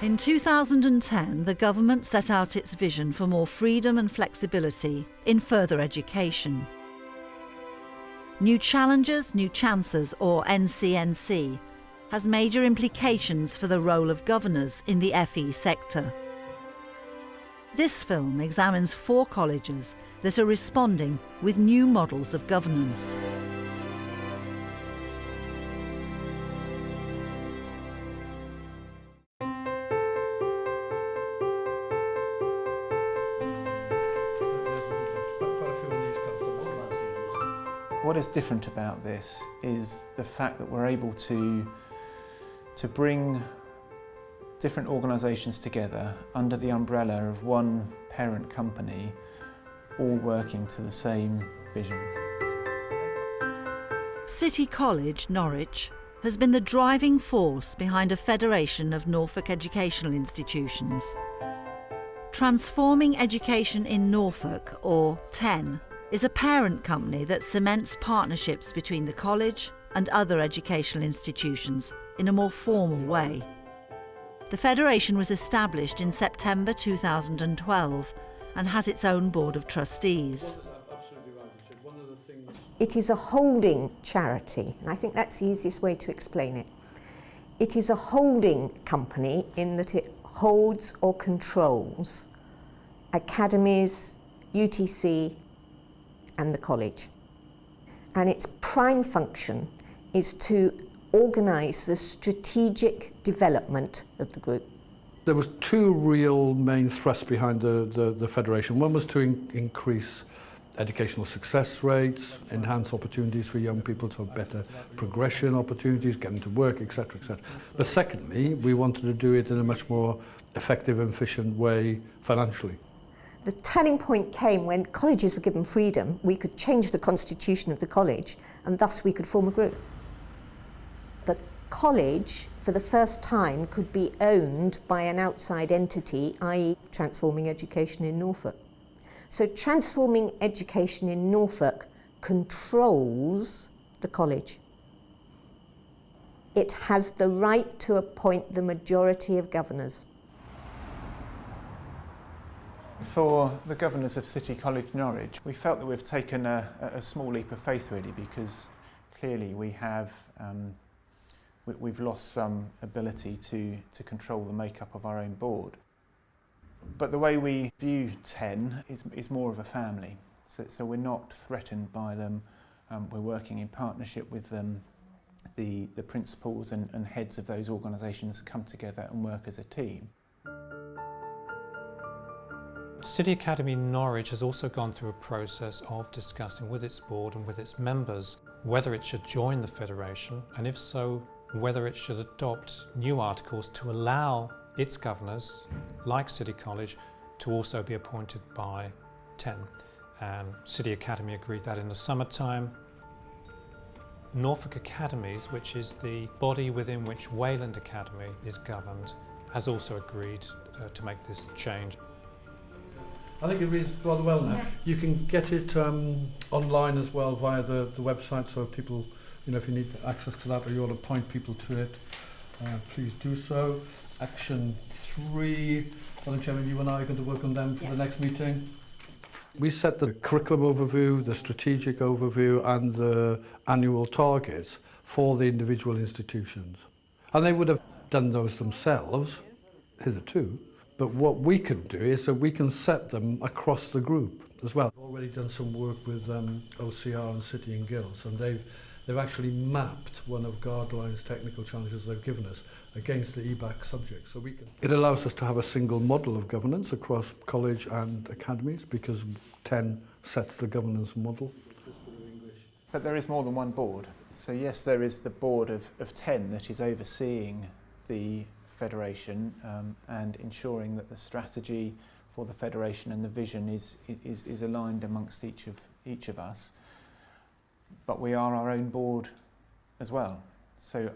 In 2010, the government set out its vision for more freedom and flexibility in further education. New Challenges, New Chances, or NCNC, has major implications for the role of governors in the FE sector. This film examines 4 colleges that are responding with new models of governance. What is different about this is the fact that we're able to bring different organisations together under the umbrella of one parent company, all working to the same vision. City College, Norwich, has been the driving force behind a federation of Norfolk educational institutions. Transforming Education in Norfolk, or TEN, is a parent company that cements partnerships between the college and other educational institutions in a more formal way. The federation was established in September 2012 and has its own board of trustees. It is a holding charity, and I think that's the easiest way to explain it. It is a holding company in that it holds or controls academies, UTC, and the college. And its prime function is to organise the strategic development of the group. There was 2 real main thrusts behind the federation. One was to increase educational success rates, enhance opportunities for young people to have better progression opportunities, get into work, etc., etc. But secondly, we wanted to do it in a much more effective and efficient way financially. The turning point came when colleges were given freedom. We could change the constitution of the college, and thus we could form a group. The college, for the first time, could be owned by an outside entity, i.e. Transforming Education in Norfolk. So Transforming Education in Norfolk controls the college. It has the right to appoint the majority of governors. For the governors of City College Norwich, we felt that we've taken a small leap of faith really, because clearly we've lost some ability to control the makeup of our own board. But the way we view TEN is more of a family, so we're not threatened by them. We're working in partnership with them. The principals and heads of those organisations come together and work as a team. City Academy Norwich has also gone through a process of discussing with its board and with its members whether it should join the federation, and if so, whether it should adopt new articles to allow its governors, like City College, to also be appointed by TEN. And City Academy agreed that in the summertime. Norfolk Academies, which is the body within which Wayland Academy is governed, has also agreed to make this change. I think it reads rather well now. Yeah. You can get it online as well via the website, so if people, if you need access to that or you want to point people to it, please do so. Action 3, Madam Chairman, you and I are going to work on them for the next meeting. We set the curriculum overview, the strategic overview and the annual targets for the individual institutions. And they would have done those themselves hitherto. But what we can do is that we can set them across the group as well. We've already done some work with OCR and City and Guilds, and they've actually mapped one of Guardline's technical challenges they've given us against the EBAC subject. So it allows us to have a single model of governance across college and academies, because TEN sets the governance model. But there is more than one board. So yes, there is the board of TEN that is overseeing the federation and ensuring that the strategy for the federation and the vision is aligned amongst each of us. But we are our own board as well. So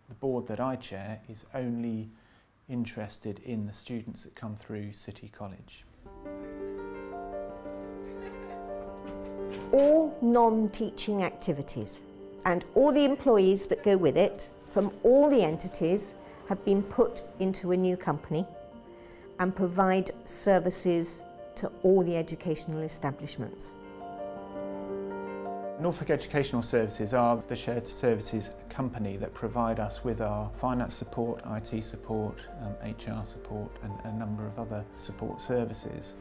the board that I chair is only interested in the students that come through City College. All non-teaching activities and all the employees that go with it from all the entities have been put into a new company and provide services to all the educational establishments. Norfolk Educational Services are the shared services company that provide us with our finance support, IT support, HR support and a number of other support services.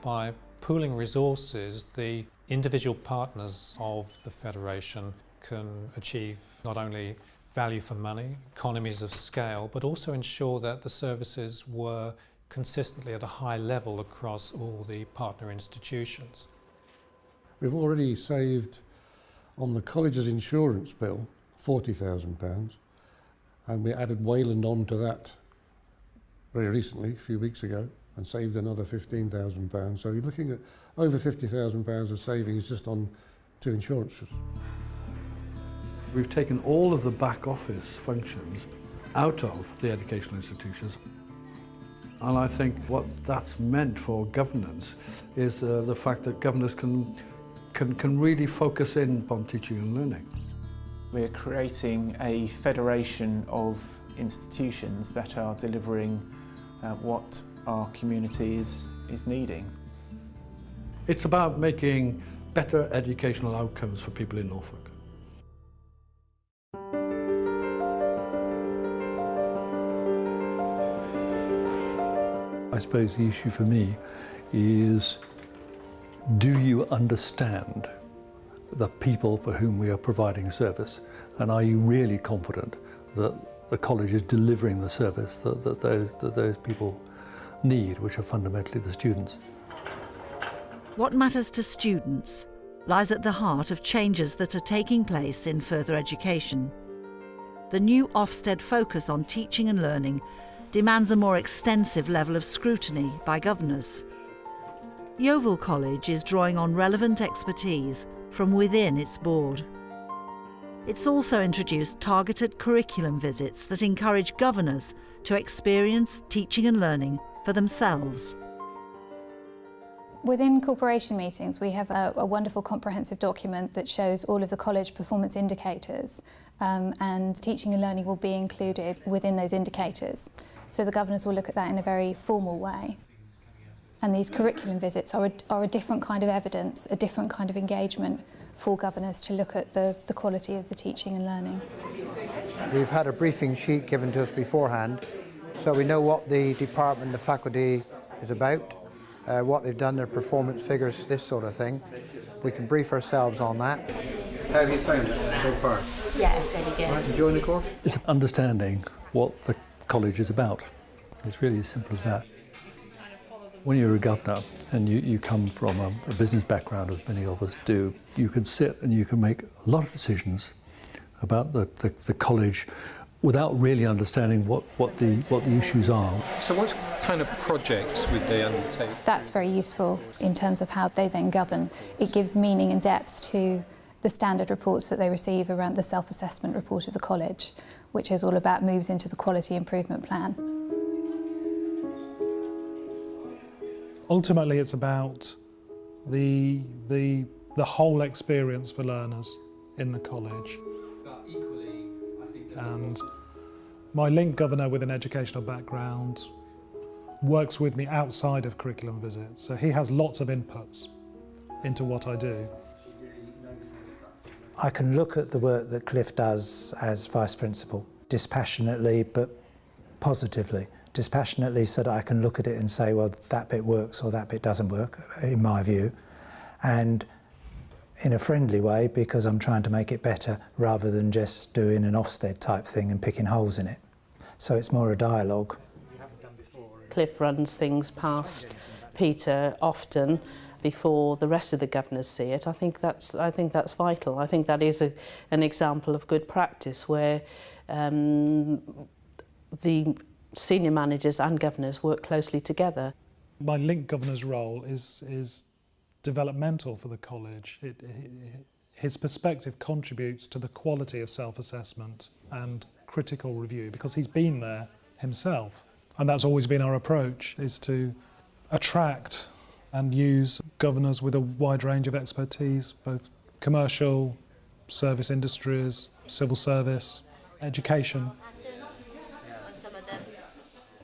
By pooling resources, the individual partners of the Federation can achieve not only value for money, economies of scale, but also ensure that the services were consistently at a high level across all the partner institutions. We've already saved on the college's insurance bill £40,000, and we added Wayland on to that very recently, a few weeks ago, and saved another £15,000. So you're looking at over £50,000 of savings just on 2 insurances. We've taken all of the back office functions out of the educational institutions. And I think what that's meant for governance is the fact that governors can really focus in on teaching and learning. We're creating a federation of institutions that are delivering what our community is needing. It's about making better educational outcomes for people in Norfolk. I suppose the issue for me is, do you understand the people for whom we are providing service? And are you really confident that the college is delivering the service that those people need, which are fundamentally the students? What matters to students lies at the heart of changes that are taking place in further education. The new Ofsted focus on teaching and learning demands a more extensive level of scrutiny by governors. Yeovil College is drawing on relevant expertise from within its board. It's also introduced targeted curriculum visits that encourage governors to experience teaching and learning for themselves. Within corporation meetings, we have a wonderful comprehensive document that shows all of the college performance indicators, and teaching and learning will be included within those indicators. So the governors will look at that in a very formal way. And these curriculum visits are a different kind of evidence, a different kind of engagement for governors to look at the quality of the teaching and learning. We've had a briefing sheet given to us beforehand, so we know what the department, the faculty is about, what they've done, their performance figures, this sort of thing. We can brief ourselves on that. How have you found it so far? Yes, really good. Right, enjoying the course? It's understanding what the college is about. It's really as simple as that. When you're a governor and you come from a business background, as many of us do, you can sit and you can make a lot of decisions about the college without really understanding what the issues are. So what kind of projects would they undertake? That's very useful in terms of how they then govern. It gives meaning and depth to the standard reports that they receive around the self-assessment report of the college, which is all about moves into the quality improvement plan. Ultimately, it's about the whole experience for learners in the college. And my link governor with an educational background works with me outside of curriculum visits, so he has lots of inputs into what I do. I can look at the work that Cliff does as Vice Principal, dispassionately but positively. Dispassionately so that I can look at it and say, well, that bit works or that bit doesn't work, in my view. And in a friendly way, because I'm trying to make it better rather than just doing an Ofsted type thing and picking holes in it. So it's more a dialogue. Cliff runs things past Peter often before the rest of the governors see it. I think that's vital. I think that is an example of good practice where the senior managers and governors work closely together. My link governor's role is developmental for the college. His perspective contributes to the quality of self-assessment and critical review because he's been there himself. And that's always been our approach, is to attract and use governors with a wide range of expertise, both commercial, service industries, civil service, education.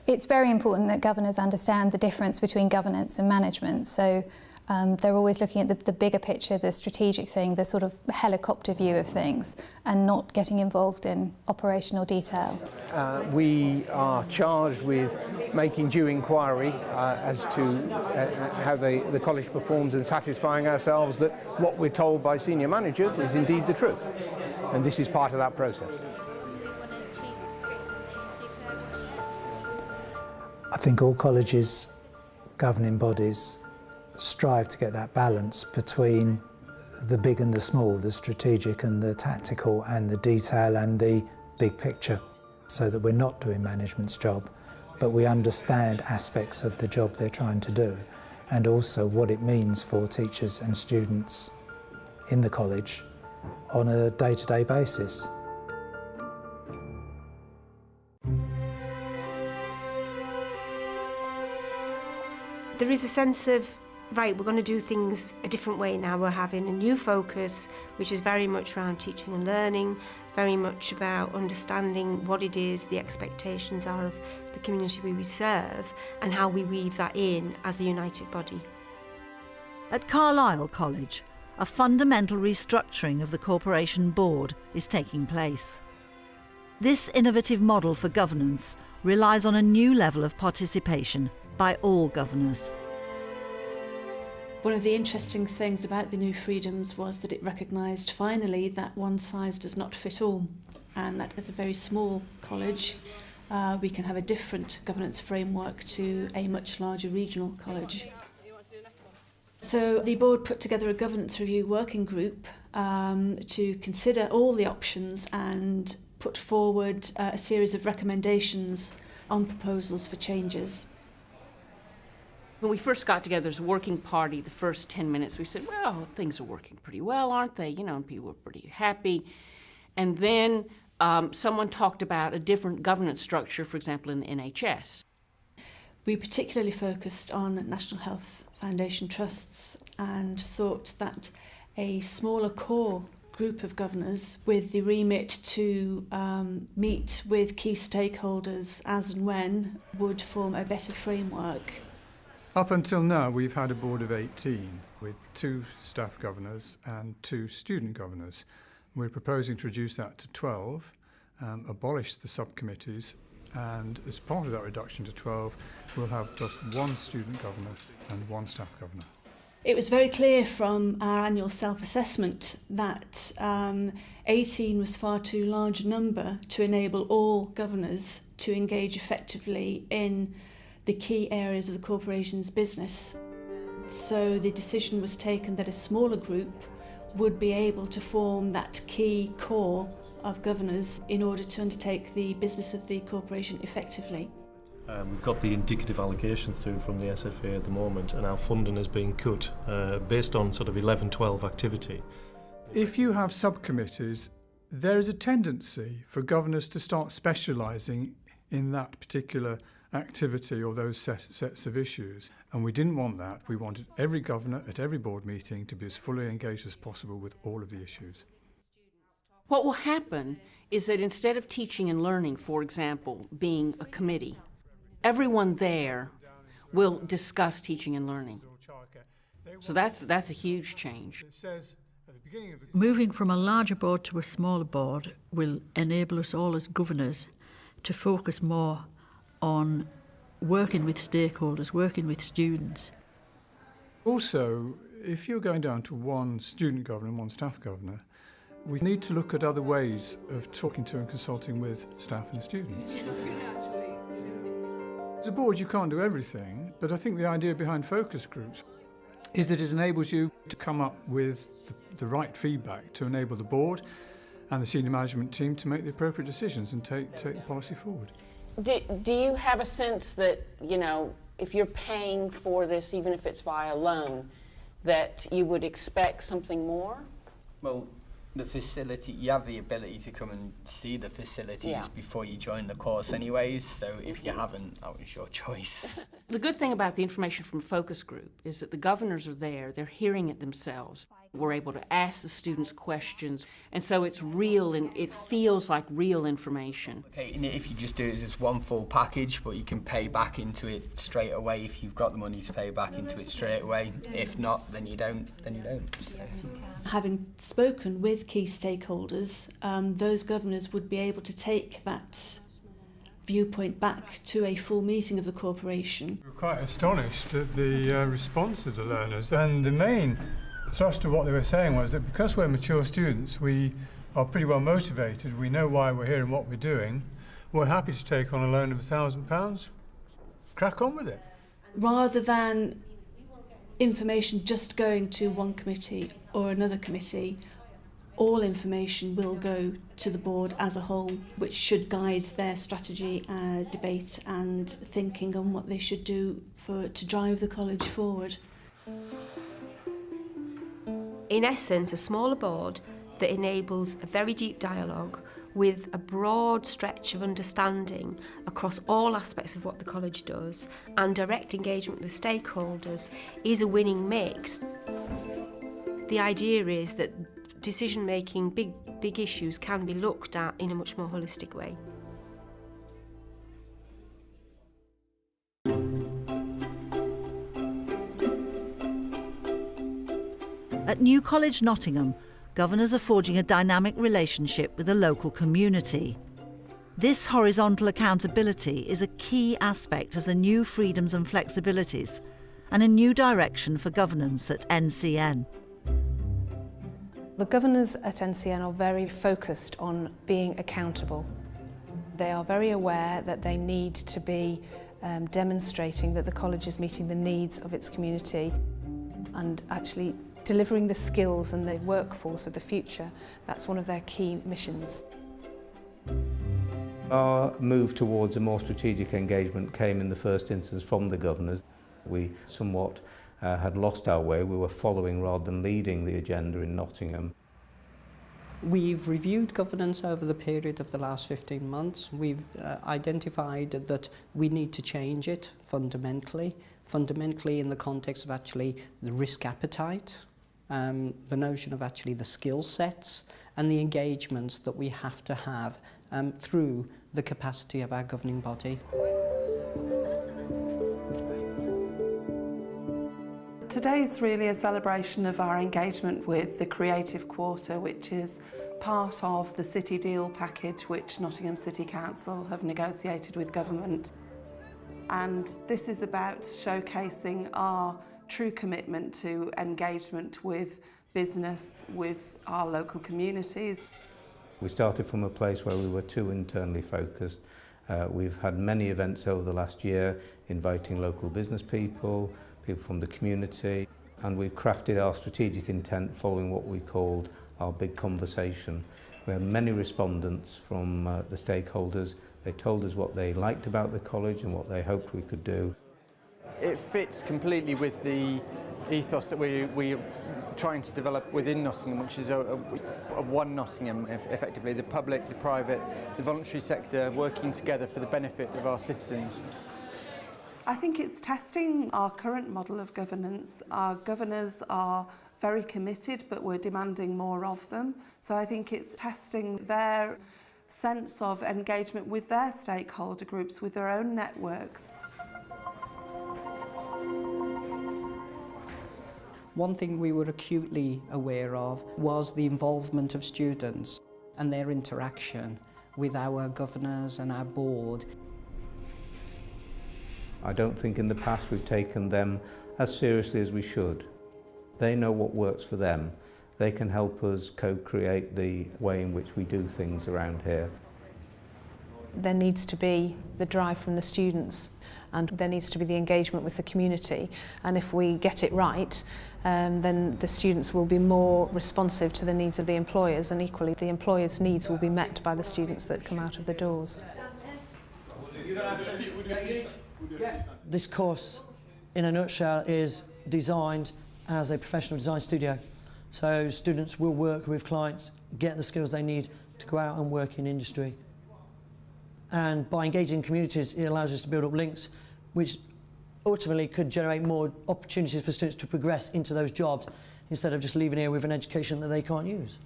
It's very important that governors understand the difference between governance and management. So they're always looking at the bigger picture, the strategic thing, the sort of helicopter view of things, and not getting involved in operational detail. We are charged with making due inquiry as to how the college performs and satisfying ourselves that what we're told by senior managers is indeed the truth. And this is part of that process. I think all colleges, governing bodies, strive to get that balance between the big and the small, the strategic and the tactical, and the detail and the big picture, so that we're not doing management's job, but we understand aspects of the job they're trying to do, and also what it means for teachers and students in the college on a day-to-day basis. There is a sense of, right, we're going to do things a different way now. We're having a new focus, which is very much around teaching and learning, very much about understanding what it is the expectations are of the community we serve and how we weave that in as a united body. At Carlisle College, a fundamental restructuring of the corporation board is taking place. This innovative model for governance relies on a new level of participation by all governors. One of the interesting things about the New Freedoms was that it recognised finally that one size does not fit all, and that as a very small college we can have a different governance framework to a much larger regional college. So the board put together a governance review working group to consider all the options and put forward a series of recommendations on proposals for changes. When we first got together as a working party, the first 10 minutes, we said, well, things are working pretty well, aren't they? You know, and people were pretty happy. And then someone talked about a different governance structure, for example, in the NHS. We particularly focused on National Health Foundation trusts and thought that a smaller core group of governors with the remit to meet with key stakeholders as and when would form a better framework. Up until now, we've had a board of 18 with 2 staff governors and 2 student governors. We're proposing to reduce that to 12, abolish the subcommittees, and as part of that reduction to 12, we'll have just 1 student governor and 1 staff governor. It was very clear from our annual self-assessment that 18 was far too large a number to enable all governors to engage effectively in the key areas of the corporation's business. So the decision was taken that a smaller group would be able to form that key core of governors in order to undertake the business of the corporation effectively. We've got the indicative allocations through from the SFA at the moment, and our funding is being cut based on sort of 11-12 activity. If you have subcommittees, there is a tendency for governors to start specialising in that particular activity or those sets of issues, and we didn't want that. We wanted every governor at every board meeting to be as fully engaged as possible with all of the issues. What will happen is that instead of teaching and learning, for example, being a committee, everyone there will discuss teaching and learning. So that's a huge change. Moving from a larger board to a smaller board will enable us all as governors to focus more on working with stakeholders, working with students. Also, if you're going down to 1 student governor and 1 staff governor, we need to look at other ways of talking to and consulting with staff and students. As a board, you can't do everything, but I think the idea behind focus groups is that it enables you to come up with the right feedback to enable the board and the senior management team to make the appropriate decisions and take the policy forward. Do you have a sense that, you know, if you're paying for this, even if it's via loan, that you would expect something more? Well, the facility, you have the ability to come and see the facilities before you join the course anyways, so if you haven't, that was your choice. The good thing about the information from focus group is that the governors are there, they're hearing it themselves. We're able to ask the students questions, and so it's real and it feels like real information. Okay, and if you just do it as this one full package, but you can pay back into it straight away if you've got the money to pay back into it straight away. If not, then you don't. So. Having spoken with key stakeholders, those governors would be able to take that viewpoint back to a full meeting of the corporation. We were quite astonished at the response of the learners, and the main thrust of what they were saying was that because we're mature students, we are pretty well motivated, we know why we're here and what we're doing, we're happy to take on a loan of £1,000, crack on with it. Rather than information just going to one committee or another committee, all information will go to the board as a whole, which should guide their strategy, debate and thinking on what they should do to drive the college forward. In essence, a smaller board that enables a very deep dialogue with a broad stretch of understanding across all aspects of what the college does and direct engagement with stakeholders is a winning mix. The idea is that decision-making, big issues can be looked at in a much more holistic way. At New College Nottingham, governors are forging a dynamic relationship with the local community. This horizontal accountability is a key aspect of the new freedoms and flexibilities and a new direction for governance at NCN. The governors at NCN are very focused on being accountable. They are very aware that they need to be demonstrating that the college is meeting the needs of its community and actually delivering the skills and the workforce of the future. That's one of their key missions. Our move towards a more strategic engagement came in the first instance from the governors. We somewhat had lost our way. We were following rather than leading the agenda in Nottingham. We've reviewed governance over the period of the last 15 months. We've identified that we need to change it fundamentally in the context of actually the risk appetite, the notion of actually the skill sets and the engagements that we have to have through the capacity of our governing body. Today is really a celebration of our engagement with the Creative Quarter, which is part of the City Deal package which Nottingham City Council have negotiated with government. And this is about showcasing our true commitment to engagement with business, with our local communities. We started from a place where we were too internally focused. We've had many events over the last year inviting local business people, people from the community, and we've crafted our strategic intent following what we called our big conversation. We had many respondents from the stakeholders. They told us what they liked about the college and what they hoped we could do. It fits completely with the ethos that we're trying to develop within Nottingham, which is a one Nottingham, effectively, the public, the private, the voluntary sector working together for the benefit of our citizens. I think it's testing our current model of governance. Our governors are very committed, but we're demanding more of them. So I think it's testing their sense of engagement with their stakeholder groups, with their own networks. One thing we were acutely aware of was the involvement of students and their interaction with our governors and our board. I don't think in the past we've taken them as seriously as we should. They know what works for them. They can help us co-create the way in which we do things around here. There needs to be the drive from the students and there needs to be the engagement with the community, and if we get it right, then the students will be more responsive to the needs of the employers, and equally the employers' needs will be met by the students that come out of the doors. This course, in a nutshell, is designed as a professional design studio. So students will work with clients, get the skills they need to go out and work in industry. And by engaging communities, it allows us to build up links, which ultimately could generate more opportunities for students to progress into those jobs instead of just leaving here with an education that they can't use.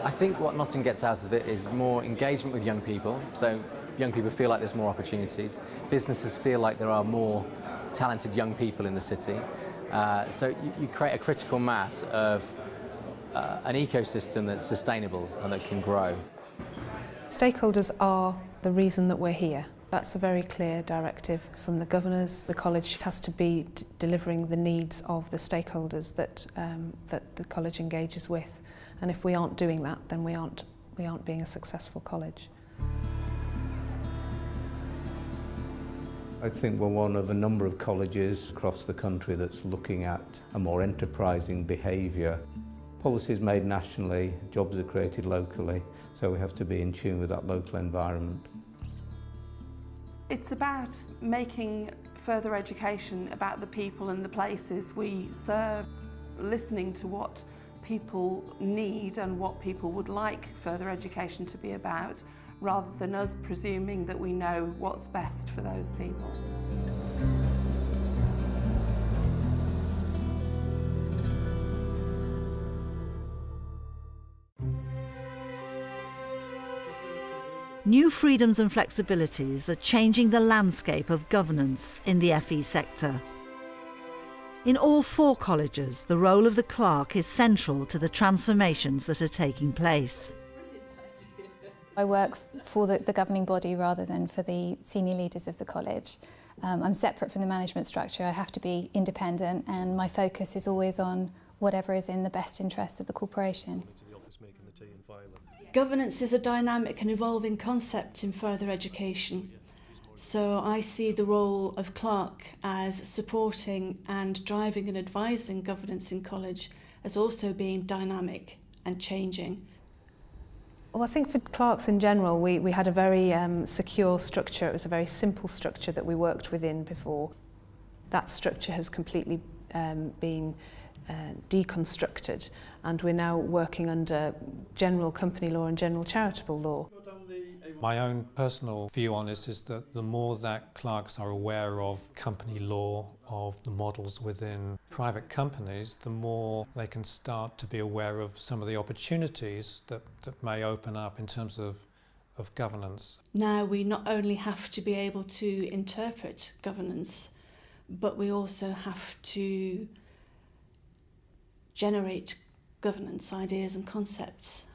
I think what Nottingham gets out of it is more engagement with young people, so young people feel like there's more opportunities. Businesses feel like there are more talented young people in the city. So you create a critical mass of an ecosystem that's sustainable and that can grow. Stakeholders are the reason that we're here. That's a very clear directive from the governors. The college has to be delivering the needs of the stakeholders that the college engages with. And if we aren't doing that, then we aren't being a successful college. I think we're one of a number of colleges across the country that's looking at a more enterprising behaviour. Policies made nationally, jobs are created locally, so we have to be in tune with that local environment. It's about making further education about the people and the places we serve, listening to what people need and what people would like further education to be about, rather than us presuming that we know what's best for those people. New freedoms and flexibilities are changing the landscape of governance in the FE sector. In all 4 colleges, the role of the clerk is central to the transformations that are taking place. I work for the governing body rather than for the senior leaders of the college. I'm separate from the management structure. I have to be independent, and my focus is always on whatever is in the best interest of the corporation. Governance is a dynamic and evolving concept in further education. So I see the role of clerk as supporting and driving and advising governance in college as also being dynamic and changing. Well, I think for clerks in general, we had a very secure structure. It was a very simple structure that we worked within before. That structure has completely been deconstructed, and we're now working under general company law and general charitable law. My own personal view on this is that the more that clerks are aware of company law, of the models within private companies, the more they can start to be aware of some of the opportunities that may open up in terms of governance. Now we not only have to be able to interpret governance, but we also have to generate governance ideas and concepts.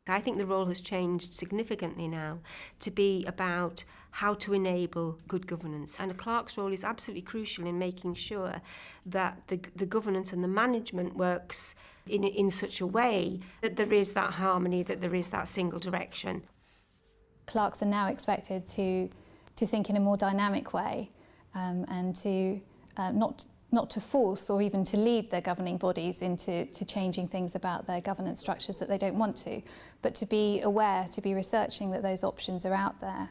I think the role has changed significantly now to be about how to enable good governance. And a clerk's role is absolutely crucial in making sure that the governance and the management works in such a way that there is that harmony, that there is that single direction. Clerks are now expected to think in a more dynamic way and to not to force or even to lead their governing bodies into changing things about their governance structures that they don't want to, but to be aware, to be researching that those options are out there.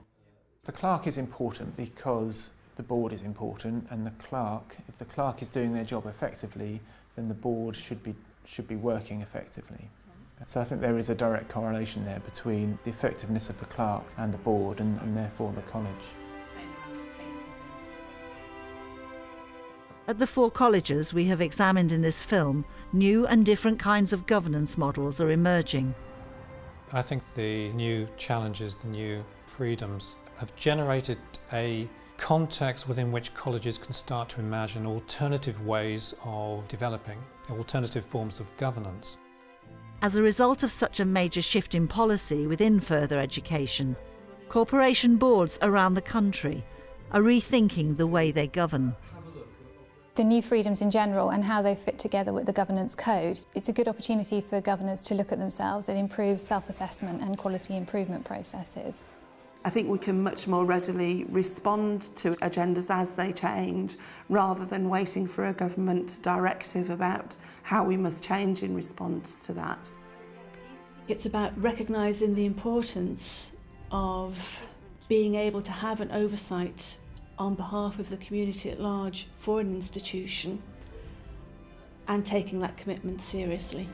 The clerk is important because the board is important, and if the clerk is doing their job effectively, then the board should be working effectively. So I think there is a direct correlation there between the effectiveness of the clerk and the board, and therefore the college. At the 4 colleges we have examined in this film, new and different kinds of governance models are emerging. I think the new challenges, the new freedoms, have generated a context within which colleges can start to imagine alternative ways of developing, alternative forms of governance. As a result of such a major shift in policy within further education, corporation boards around the country are rethinking the way they govern. The new freedoms in general and how they fit together with the governance code, it's a good opportunity for governors to look at themselves. It improves self-assessment and quality improvement processes. I think we can much more readily respond to agendas as they change, rather than waiting for a government directive about how we must change in response to that. It's about recognising the importance of being able to have an oversight on behalf of the community at large for an institution and taking that commitment seriously.